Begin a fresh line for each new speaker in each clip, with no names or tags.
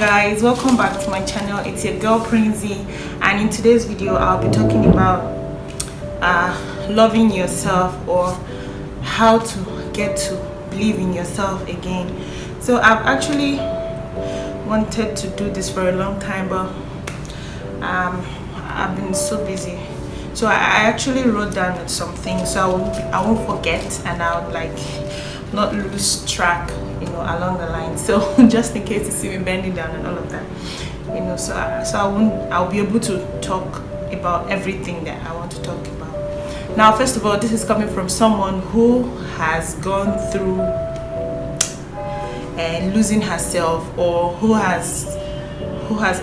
guys, welcome back to my channel. It's your girl Princey, and in today's video I'll be talking about loving yourself, or how to get to believe in yourself again. So I've actually wanted to do this for a long time, but I've been so busy. So I actually wrote down some things so I won't forget, and I'll not lose track, along the line. So just in case you see me bending down and all of that, so I'll be able to talk about everything that I want to talk about. Now, first of all, this is coming from someone who has gone through losing herself, or who has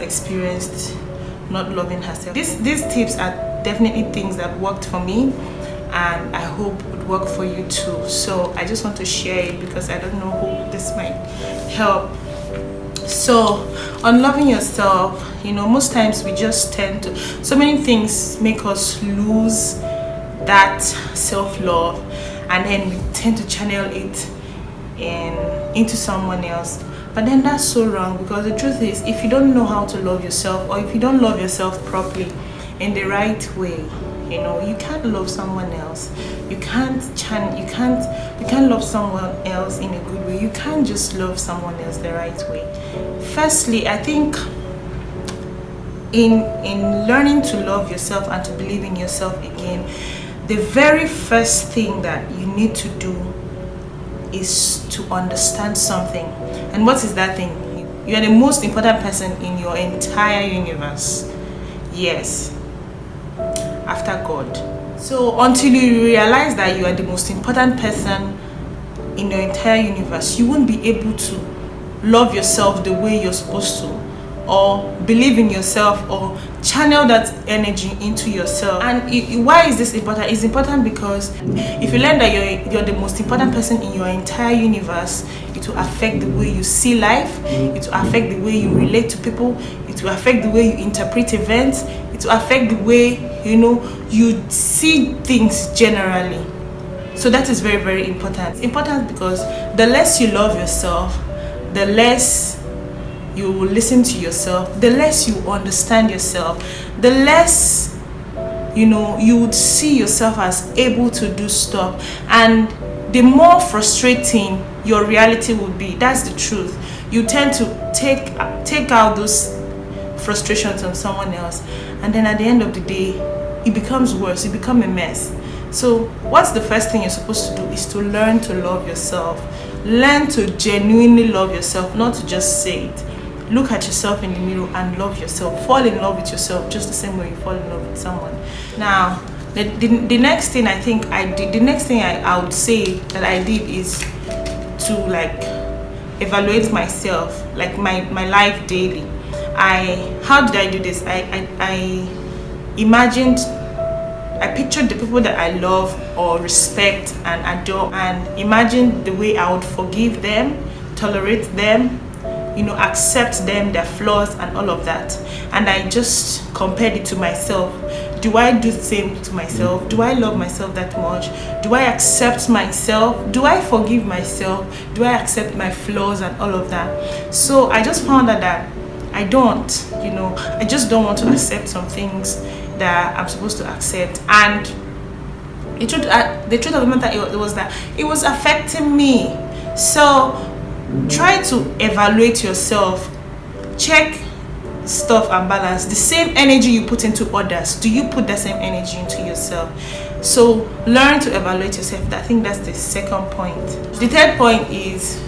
experienced not loving herself. These tips are definitely things that worked for me, and I hope would work for you too. So I just want to share it because I don't know who this might help. So on loving yourself, most times we just tend to, so many things make us lose that self-love, and then we tend to channel it into someone else. But then that's so wrong, because the truth is, if you don't know how to love yourself, or if you don't love yourself properly in the right way, you can't love someone else. You can't love someone else in a good way. You can't just love someone else the right way. Firstly, I think in learning to love yourself and to believe in yourself again, the very first thing that you need to do is to understand something. And what is that thing? You are the most important person in your entire universe. Yes, after God. So until you realize that you are the most important person in your entire universe, you won't be able to love yourself the way you're supposed to, or believe in yourself, or channel that energy into yourself. And why is this important? It's important because if you learn that you're the most important person in your entire universe, it will affect the way you see life, it will affect the way you relate to people, it will affect the way you interpret events, it will affect the way you see things generally. So that is very, very important. It's important because the less you love yourself, the less you will listen to yourself, the less you understand yourself, the less you would see yourself as able to do stuff, and the more frustrating your reality would be. That's the truth. You tend to take out those frustrations on someone else, and then at the end of the day it becomes worse. You become a mess. So what's the first thing you're supposed to do is to learn to love yourself. Learn to genuinely love yourself, not to just say it. Look at yourself in the mirror and love yourself. Fall in love with yourself just the same way you fall in love with someone. Now, the next thing I think I did, the next thing I would say that I did is to evaluate myself, my life daily. How did I do this? I pictured the people that I love or respect and adore, and imagined the way I would forgive them, tolerate them, accept them, their flaws and all of that. And I just compared it to myself. Do I do the same to myself? Do I love myself that much? Do I accept myself? Do I forgive myself? Do I accept my flaws and all of that? So I just found out that I don't, I just don't want to accept some things that I'm supposed to accept. And the truth of the matter was that it was affecting me. So try to evaluate yourself. Check stuff and balance. The same energy you put into others, do you put the same energy into yourself? So learn to evaluate yourself. I think that's the second point. The third point is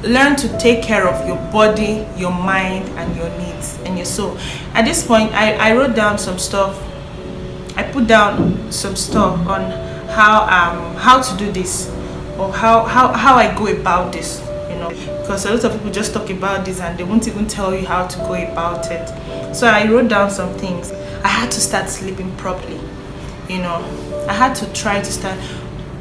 learn to take care of your body, your mind, and your needs and your soul. At this point, I wrote down some stuff. I put down some stuff on how to do this, or how I go about this, because a lot of people just talk about this and they won't even tell you how to go about it. So I wrote down some things. I had to start sleeping properly. I had to try to start.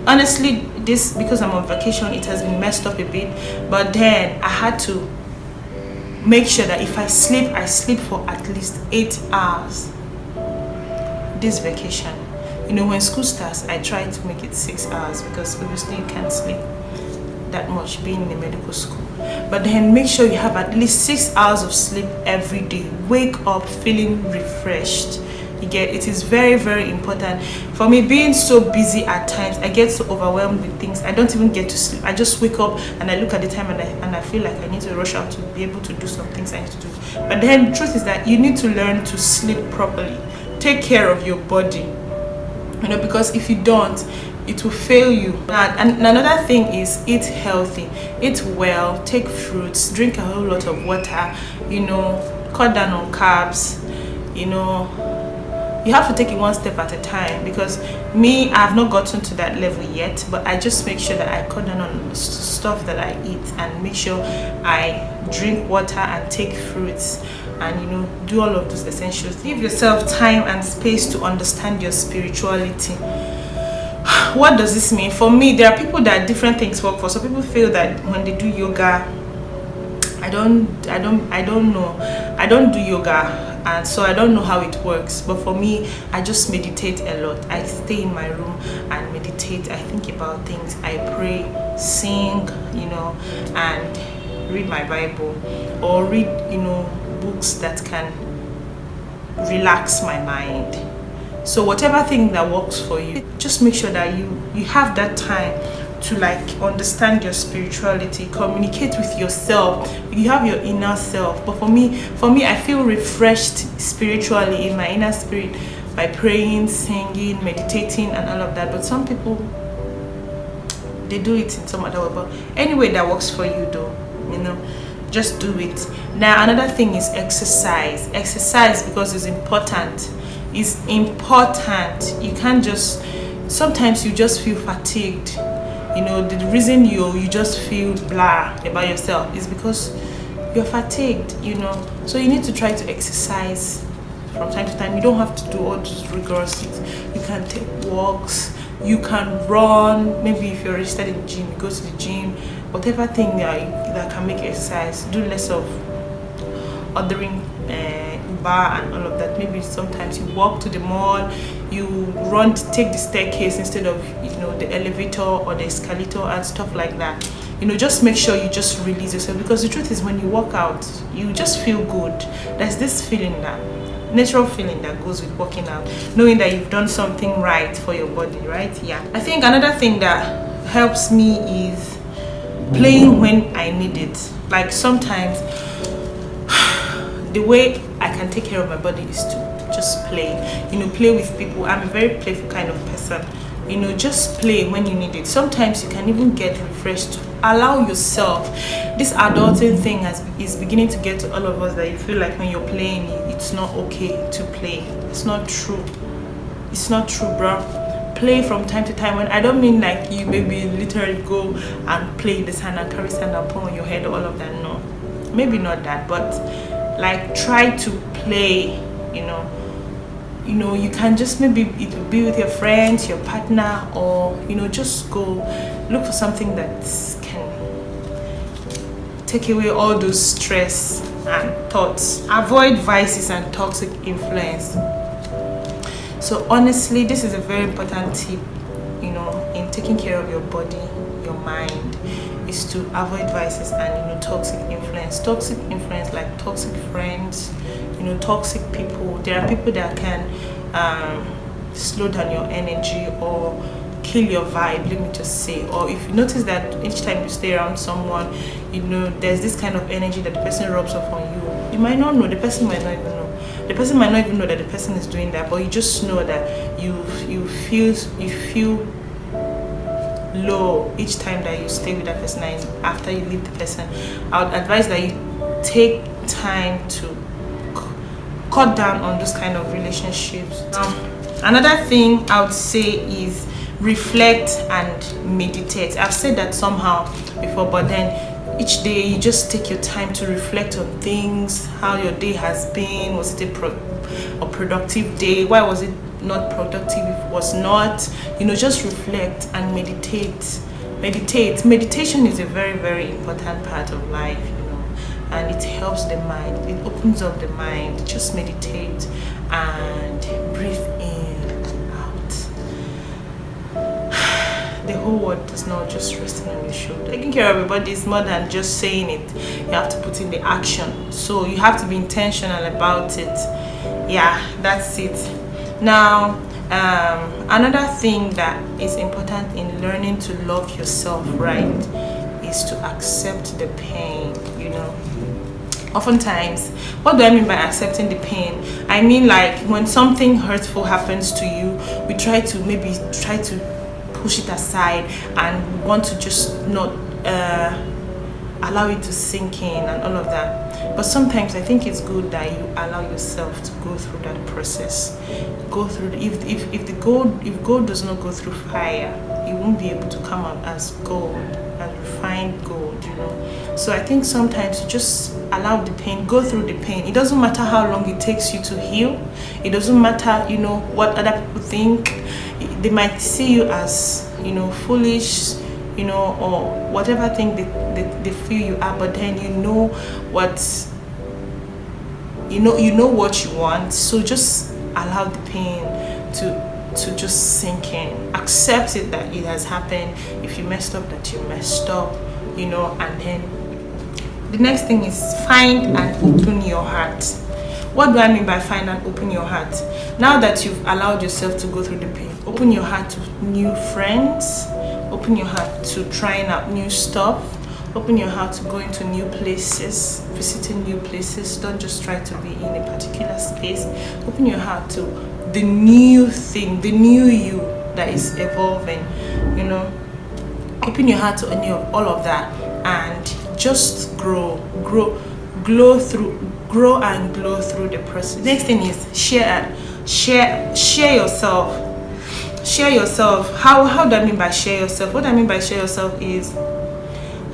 Honestly, this, because I'm on vacation, it has been messed up a bit, but then I had to make sure that if I sleep for at least 8 hours this vacation. When school starts, I try to make it 6 hours, because obviously you can't sleep that much being in a medical school. but then make sure you have at least 6 hours of sleep every day. Wake up feeling refreshed. You get, it is very, very important. For me, being so busy at times, I get so overwhelmed with things, I don't even get to sleep. I just wake up and I look at the time and I feel like I need to rush out to be able to do some things I need to do. But then the truth is that you need to learn to sleep properly. Take care of your body, you know, because if you don't, it will fail you. And another thing is eat healthy, eat well, take fruits, drink a whole lot of water, you know, cut down on carbs, you know. You have to take it one step at a time, because me, I have not gotten to that level yet, but I just make sure that I cut down on stuff that I eat and make sure I drink water and take fruits and, you know, do all of those essentials. Give yourself time and space to understand your spirituality. What does this mean? For me, there are people that different things work for. Some people feel that when they do yoga, I don't know. I don't do yoga, and so I don't know how it works. But for me, I just meditate a lot. I stay in my room and meditate. I think about things. I pray, sing, you know, and read my Bible, or read, you know, books that can relax my mind. So whatever thing that works for you, just make sure that you have that time to like understand your spirituality, communicate with yourself. You have your inner self. But for me, I feel refreshed spiritually in my inner spirit by praying, singing, meditating, and all of that. But some people, they do it in some other way. But anyway, that works for you, though, you know, just do it. Now, another thing is exercise. Exercise, because it's important. It's important. You can't just, sometimes you just feel fatigued. You know, the reason you just feel blah about yourself is because you're fatigued, you know. So you need to try to exercise from time to time. You don't have to do all those rigorous things. You can take walks, you can run. Maybe if you're registered in the gym, you go to the gym. Whatever thing that can make exercise. Do less of ordering bar and all of that. Maybe sometimes you walk to the mall, you run to take the staircase instead of, you know, the elevator or the escalator and stuff like that. You know, just make sure you just release yourself, because the truth is, when you walk out, you just feel good. There's this feeling, that natural feeling that goes with working out, knowing that you've done something right for your body, right? Yeah. I think another thing that helps me is playing when I need it. Like sometimes the way I can take care of my body is to just play, you know, play with people. I'm a very playful kind of person, you know. Just play when you need it. Sometimes you can even get refreshed. Allow yourself. This adulting thing is beginning to get to all of us, that you feel like when you're playing, it's not okay to play. It's not true. It's not true, bro. Play from time to time. When I don't mean like you maybe literally go and play the sand and carry sand and put on your head, all of that. No, maybe not that, but like try to play, you know. You know, you can just maybe be with your friends, your partner, or, you know, just go look for something that can take away all those stress and thoughts. Avoid vices and toxic influence. So honestly, this is a very important tip, you know, in taking care of your body, your mind, is to avoid vices and, you know, toxic influence. Toxic influence, like toxic friends, you know, toxic people. There are people that can slow down your energy or kill your vibe, let me just say. Or if you notice that each time you stay around someone, you know, there's this kind of energy that the person rubs off on you. You might not know, the person might not even know. The person might not even know that the person is doing that, but you just know that you feel low each time that you stay with that person, and after you leave the person. I would advise that you take time to cut down on those kind of relationships. Another thing I would say is reflect and meditate. I've said that somehow before, but then each day you just take your time to reflect on things, how your day has been. Was it a productive day? Why was it not productive if it was not? You know, just reflect and meditate. Meditation is a very, very important part of life, you know, and it helps the mind. It opens up the mind. Just meditate and breathe in and out. The whole word is not just resting on your shoulder. Taking care of everybody is more than just saying it. You have to put in the action. So you have to be intentional about it. Yeah, that's it. Now, another thing that is important in learning to love yourself, right, is to accept the pain, Oftentimes, what do I mean by accepting the pain? I mean, like, when something hurtful happens to you, we try to push it aside and want to just not allow it to sink in and all of that. But sometimes I think it's good that you allow yourself to go through that process. Go through if gold does not go through fire, it won't be able to come out as gold, as refined gold, So I think sometimes you just allow the pain, go through the pain. It doesn't matter how long it takes you to heal. It doesn't matter, what other people think. They might see you as, foolish, or whatever thing they feel you are, but then you know what you want. So just allow the pain to just sink in. Accept it that it has happened. If you messed up, that you messed up, and then the next thing is find and open your heart. What do I mean by find and open your heart? Now that you've allowed yourself to go through the pain, open your heart to new friends, open your heart to trying out new stuff, open your heart to going to new places, visiting new places. Don't just try to be in a particular space. Open your heart to the new thing, the new you that is evolving, Open your heart to all of that and just grow and glow through the process. Next thing is share yourself. Share yourself. How do I mean by share yourself? What I mean by share yourself is,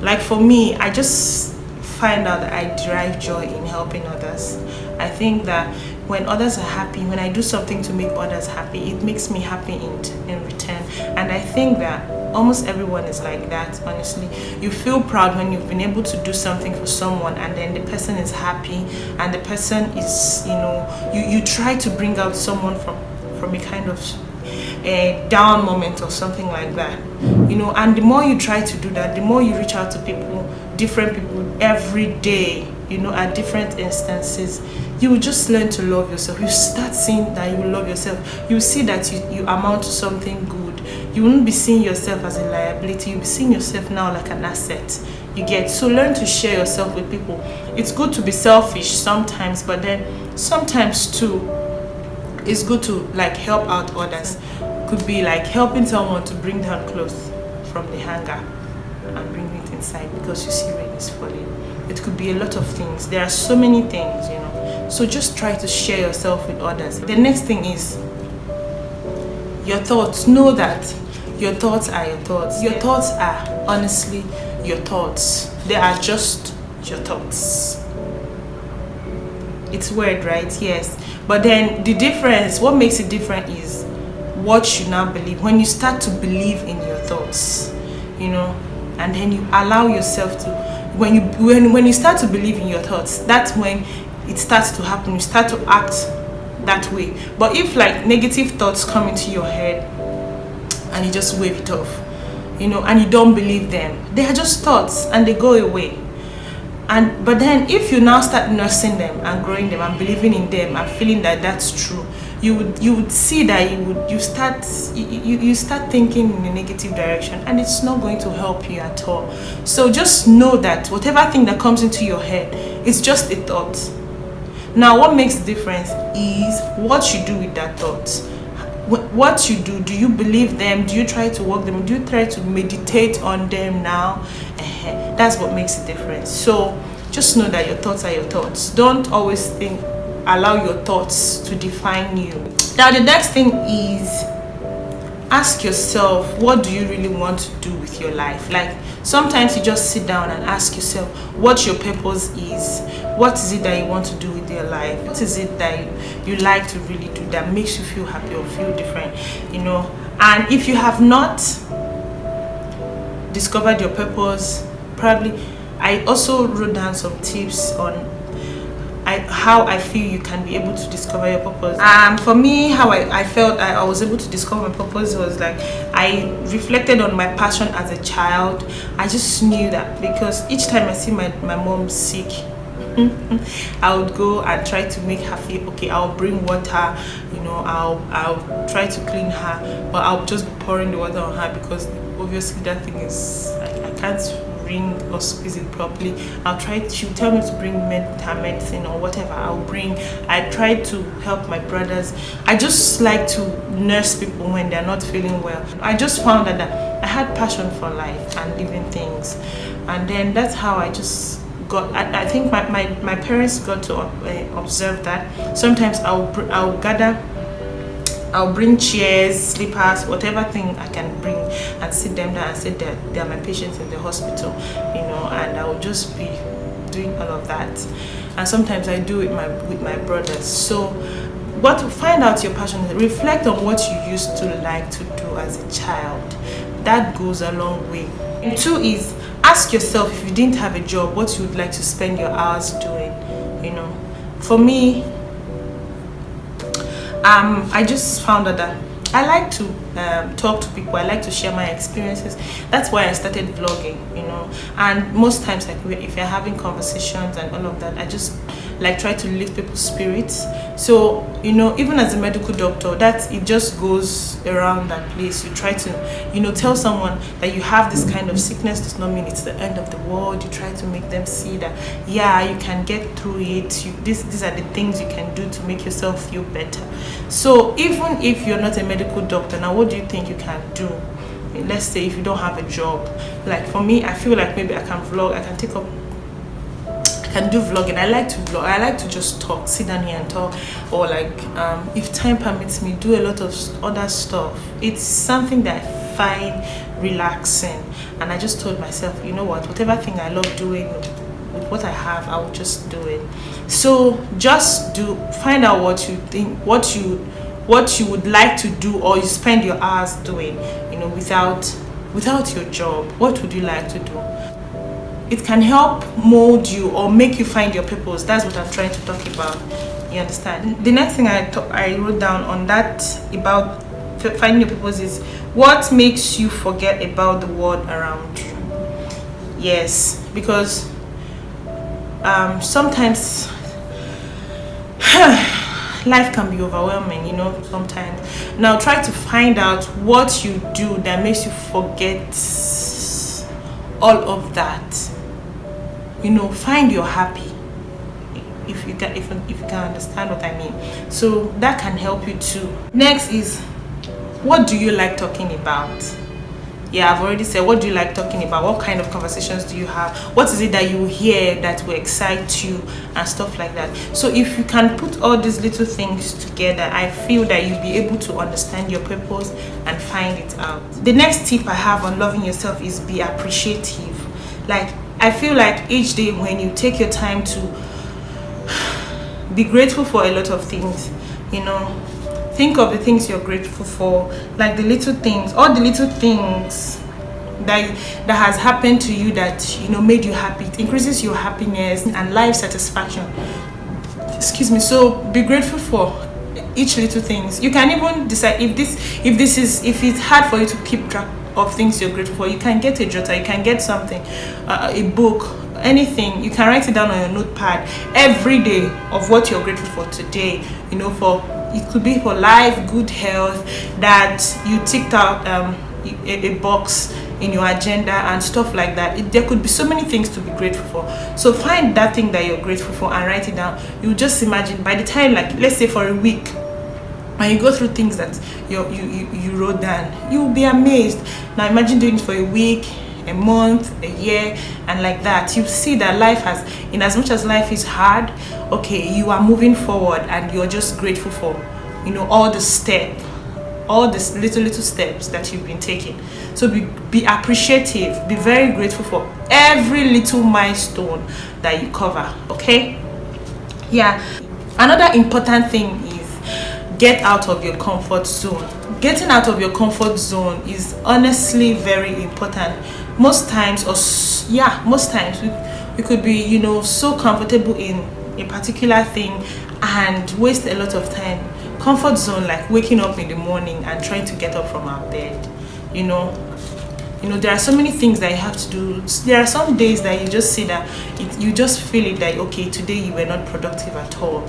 like, for me, I just find out that I derive joy in helping others. I think that when others are happy, when I do something to make others happy, it makes me happy in return. And I think that almost everyone is like that, honestly. You feel proud when you've been able to do something for someone and then the person is happy and the person is, you try to bring out someone from a kind of a down moment or something like that, and the more you try to do that, the more you reach out to people, different people every day, at different instances, you will just learn to love yourself. You start seeing that you love yourself. You see that you amount to something good. You won't be seeing yourself as a liability. You'll be seeing yourself now like an asset. You get? So learn to share yourself with people. It's good to be selfish sometimes, but then sometimes too, it's good to help out others. Could be like helping someone to bring down clothes from the hanger and bring it inside because you see rain is falling. It could be a lot of things. There are so many things, So just try to share yourself with others. The next thing is your thoughts. Know that your thoughts are your thoughts. Your thoughts are honestly your thoughts. They are just your thoughts. It's weird, right? Yes. But then the difference, what makes it different is what you now believe. When you start to believe in your thoughts, and then you allow yourself to, when you start to believe in your thoughts, that's when it starts to happen. You start to act that way. But if negative thoughts come into your head and you just wave it off, and you don't believe them, they are just thoughts and they go away. But then if you now start nursing them and growing them and believing in them and feeling that that's true, you would see that you start thinking in a negative direction, and it's not going to help you at all. So just know that whatever thing that comes into your head is just a thought. Now what makes the difference is what you do with that thought. What you do you believe them? Do you try to work them? Do you try to meditate on them now? That's what makes the difference. So just know that your thoughts are your thoughts. Don't always allow your thoughts to define you. Now the next thing is ask yourself, what do you really want to do with your life? Sometimes you just sit down and ask yourself what your purpose is. What is it that you want to do with your life? What is it that you like to really do that makes you feel happy or feel different? And if you have not discovered your purpose, probably I also wrote down some tips on how I feel you can be able to discover your purpose. For me, how I felt I was able to discover my purpose was like I reflected on my passion as a child. I just knew that because each time I see my mom sick, I would go and try to make her feel okay. I'll bring water, I'll try to clean her, but I'll just be pouring the water on her because obviously that thing is I can't ring or squeeze it properly. She'll tell me to bring her medicine or whatever. I try to help my brothers. I just like to nurse people when they're not feeling well. I just found that I had passion for life and living things, and then that's how I just got. I think my parents got to observe that. Sometimes I'll bring chairs, slippers, whatever thing I can bring, and sit them down and say that they are my patients in the hospital, and I will just be doing all of that. And sometimes I do it with my brothers. So to find out your passion, reflect on what you used to like to do as a child. That goes a long way. And 2 is ask yourself, if you didn't have a job, what you would like to spend your hours doing. For me, I just found out that I like to talk to people. I like to share my experiences. That's why I started vlogging, and most times, like if you're having conversations and all of that, I just like try to lift people's spirits. So even as a medical doctor, it just goes around that place. You try to tell someone that you have this kind of sickness does not mean it's the end of the world. You try to make them see that you can get through it. These are the things you can do to make yourself feel better. So even if you're not a medical doctor, now what do you think you can do? Let's say if you don't have a job. Like for me, I feel like maybe I can vlog. I can do vlogging. I like to vlog. I like to just talk, sit down here and talk, or like if time permits me, do a lot of other stuff. It's something that I find relaxing, and I just told myself, whatever thing I love doing with what I have, I will just do it. So just find out what you think, what you would like to do, or you spend your hours doing, without your job. What would you like to do? It can help mold you or make you find your purpose. That's what I'm trying to talk about. You understand? The next thing I wrote down on that about finding your purpose is what makes you forget about the world around you. Yes, because sometimes life can be overwhelming, sometimes. Now try to find out what you do that makes you forget all of that. Find your happy, if you can understand what I mean. So that can help you too. Next is, what do you like talking about? I've already said, what do you like talking about? What kind of conversations do you have? What is it that you hear that will excite you and stuff like that? So if you can put all these little things together, I feel that you'll be able to understand your purpose and find it out. The next tip I have on loving yourself is be appreciative. Like, I feel like each day when you take your time to be grateful for a lot of things, think of the things you're grateful for, like the little things, all the little things that has happened to you that made you happy. It increases your happiness and life satisfaction. Excuse me. So be grateful for each little things. You can even decide if it's hard for you to keep track of things you're grateful for. You can get a jotter, you can get something, a book, anything. You can write it down on your notepad every day of what you're grateful for today. It could be for life, good health, that you ticked out a box in your agenda and stuff like that. There could be so many things to be grateful for. So find that thing that you're grateful for and write it down. You just imagine by the time, like let's say for a week, when you go through things that you wrote down, you'll be amazed. Now imagine doing it for a week, a month, a year, and like that. You see that life has, in as much as life is hard, okay, you are moving forward and you're just grateful for all the little steps that you've been taking. So be appreciative, be very grateful for every little milestone that you cover. Okay, another important thing is get out of your comfort zone. Getting out of your comfort zone is honestly very important. Most times we could be so comfortable in a particular thing and waste a lot of time. Comfort zone, like waking up in the morning and trying to get up from our bed, there are so many things that you have to do. There are some days that you just see that you just feel it, that okay, today you were not productive at all.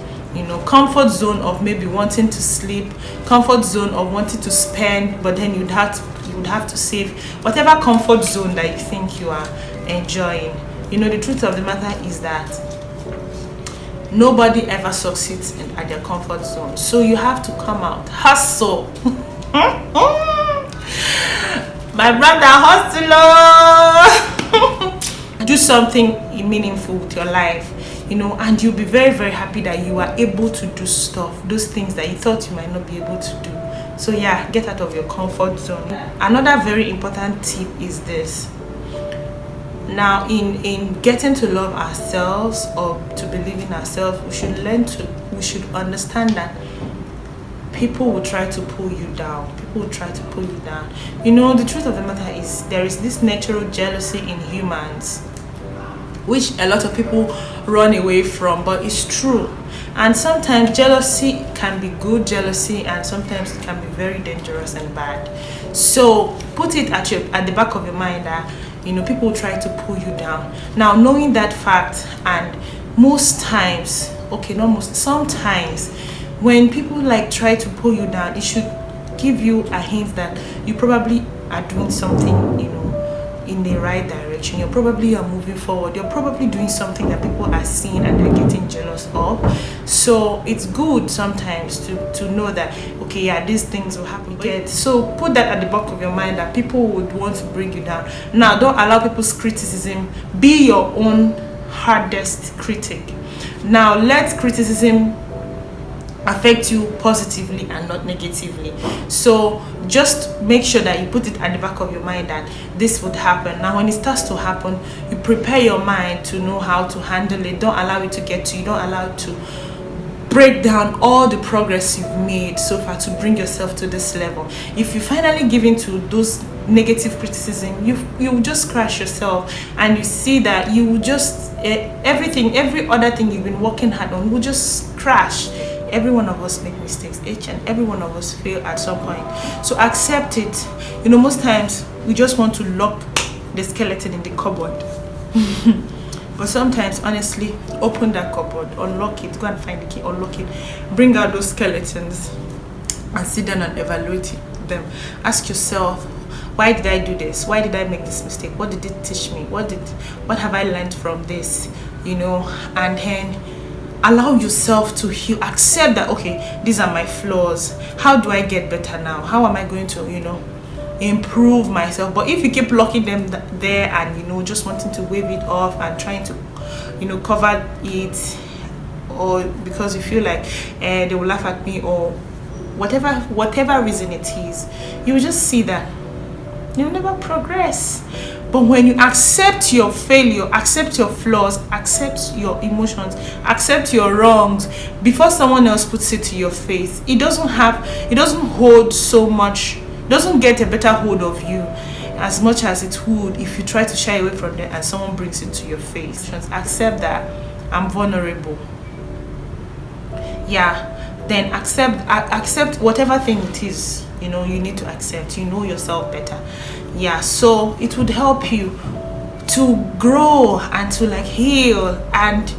Comfort zone of maybe wanting to sleep, comfort zone of wanting to spend, but then you would have to save. Whatever comfort zone that you think you are enjoying, the truth of the matter is that nobody ever succeeds at their comfort zone. So you have to come out, hustle. My brother, hustler. Do something meaningful with your life, and you'll be very, very happy that you are able to do stuff, those things that you thought you might not be able to do. So yeah, get out of your comfort zone. Another very important tip is this. Now, in getting to love ourselves or to believe in ourselves, we should understand that people will try to pull you down. The truth of the matter is there is this natural jealousy in humans, which a lot of people run away from, but it's true. And sometimes jealousy can be good jealousy, and sometimes it can be very dangerous and bad. So put it at the back of your mind that people try to pull you down. Now, knowing that fact, and sometimes when people try to pull you down, it should give you a hint that you probably are doing something in the right direction. You probably are moving forward. You're probably doing something that people are seeing and they're getting jealous of. So it's good sometimes to know that, okay, yeah, these things will happen. So put that at the back of your mind that people would want to bring you down. Now, don't allow people's criticism. Be your own hardest critic. Now, let criticism affect you positively and not negatively. So just make sure that you put it at the back of your mind that this would happen. Now, when it starts to happen, you prepare your mind to know how to handle it. Don't allow it to get to you. Don't allow it to break down all the progress you've made so far to bring yourself to this level. If you finally give in to those negative criticism, you will just crash yourself, and you see that you will just every other thing you've been working hard on will just crash. Every one of us make mistakes. Each and every one of us fail at some point. So accept it. Most times we just want to lock the skeleton in the cupboard. But sometimes, honestly, open that cupboard, unlock it, go and find the key, unlock it, bring out those skeletons and sit down and evaluate them. Ask yourself, why did I do this? Why did I make this mistake? What did it teach me? What have I learned from this? And then allow yourself to heal. Accept that, okay, these are my flaws. How do I get better now? How am I going to, improve myself? But if you keep locking them there and, just wanting to wave it off and trying to, cover it, or because you feel like they will laugh at me, or whatever reason it is, you will just see that you'll never progress. But when you accept your failure, accept your flaws, accept your emotions, accept your wrongs before someone else puts it to your face, it doesn't hold so much, doesn't get a better hold of you as much as it would if you try to shy away from them and someone brings it to your face. Accept that I'm vulnerable. Yeah, then accept whatever thing it is, you need to accept. Yourself better. Yeah, so it would help you to grow and to heal and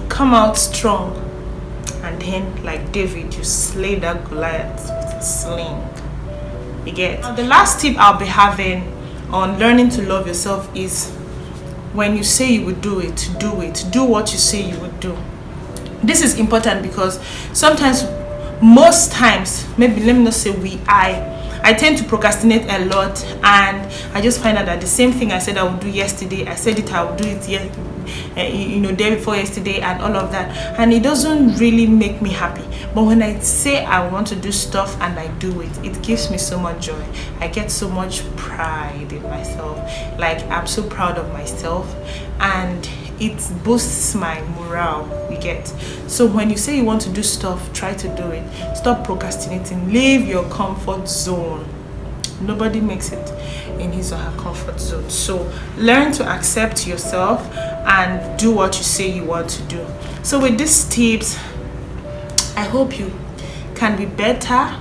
come out strong. And then, like David, you slay that Goliath with a sling. You get? Now, the last tip I'll be having on learning to love yourself is, when you say you would do it, do it. Do what you say you would do. This is important because most times, maybe let me not say I tend to procrastinate a lot, and I just find out that the same thing I said I would do yesterday, I said it I would do it day before yesterday, and all of that, and it doesn't really make me happy. But when I say I want to do stuff and I do it, it gives me so much joy. I get so much pride in myself. I'm so proud of myself, and it boosts my morale. You get? So when you say you want to do stuff, try to do it. Stop procrastinating. Leave your comfort zone. Nobody makes it in his or her comfort zone. So learn to accept yourself and do what you say you want to do. So with these tips, I hope you can be better.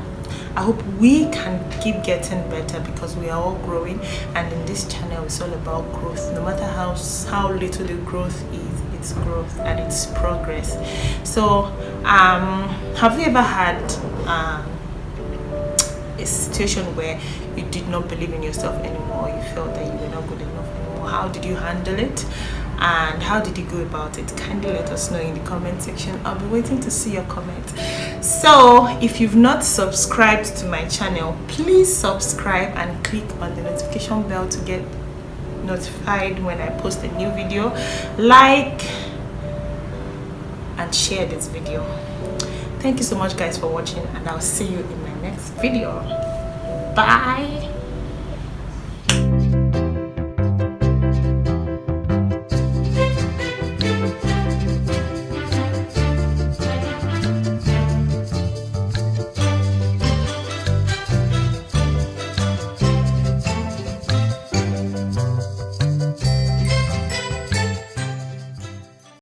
I hope we can keep getting better, because we are all growing, and in this channel it's all about growth. No matter how little the growth is, it's growth and it's progress. So have you ever had a situation where you did not believe in yourself anymore, or you felt that you were not good enough anymore? How did you handle it, and how did you go about it? Kindly let us know in the comment section. I'll be waiting to see your comments. So if you've not subscribed to my channel, please subscribe and click on the notification bell to get notified when I post a new video. Like and share this video. Thank you so much guys for watching, and I'll see you in my next video. Bye.